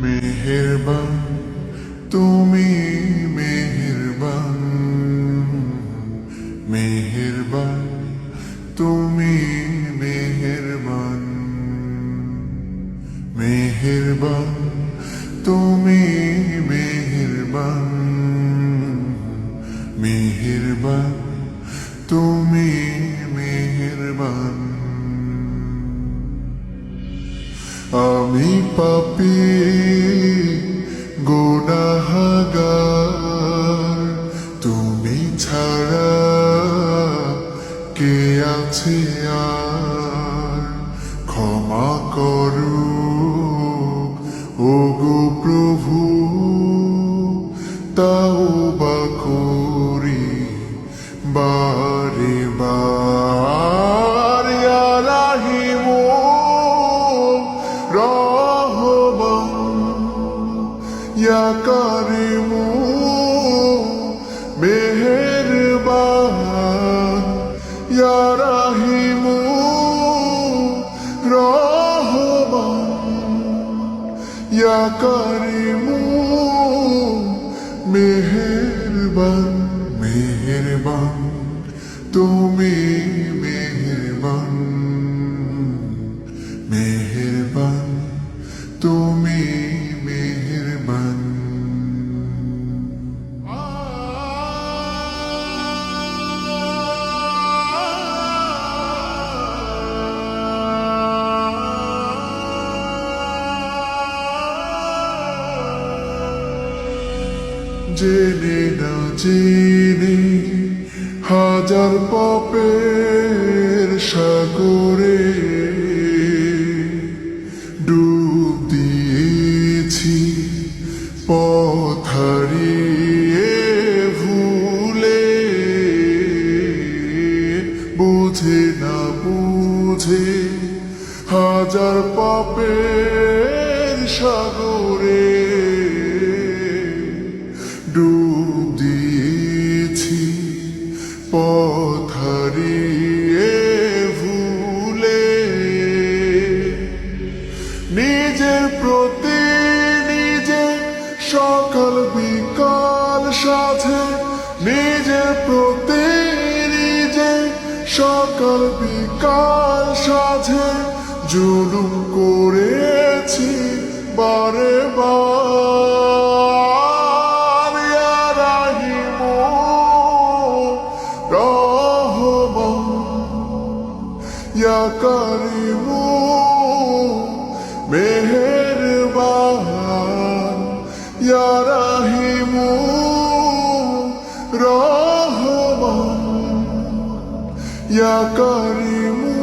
মেহেরবান তুমি মেহেরবান, মেহেরবান তুমি মেহেরবান, মেহেরবান তুমি মেহেরবান, মেহেরবান তুমি মেহেরবান। আমি পাপী গুনাহগার, তুমি ছাড়া কে আছে আর? ক্ষমা করো ওগো প্রভু, তাওবা করি বারে বার। ইয়া রাহিমু রহমান, ইয়া কারিমু মেহেরবান, ইয়া রাহিমু রহমান, ইয়া কারিমু মেহেরবান। মেহেরবান তুমি মেহেরবান, মেহেরবান তুমি মেহেরবান। জেনে না জেনে হাজার পাপের সাগরে ডুব দিয়েছি, পথ হারিয়ে ভুলে। বুঝে না বুঝে হাজার পাপের সাগরে ডুব দিয়েছি, পথ হারিয়ে ভুলে। নিজের প্রতি নিজে সকাল বিকাল সাথে, নিজের প্রতি নিজে সকাল বিকাল সাথে জুলুম করেছি বারে বার। ইয়া রাহিমু রহমান, ইয়া কারিমু মেহেরবান, ইয়া রাহিমু রহমান, ইয়া কারিমু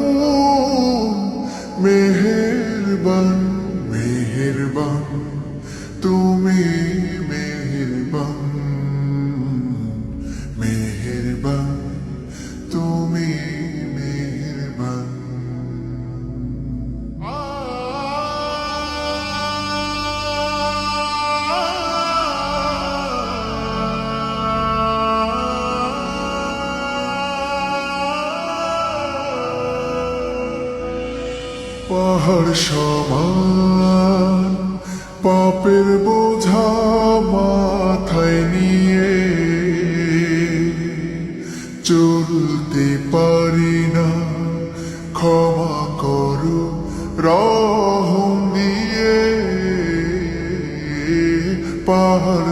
মেহেরবান। মেহেরবান তুমি মেহেরবান, মেহেরবান তুমি মেহেরবান। পাহাড় সমান পাপের বোঝা মাথায় নিয়ে চলতে পারি না, ক্ষমা করো রহম দিয়ে। পাহাড়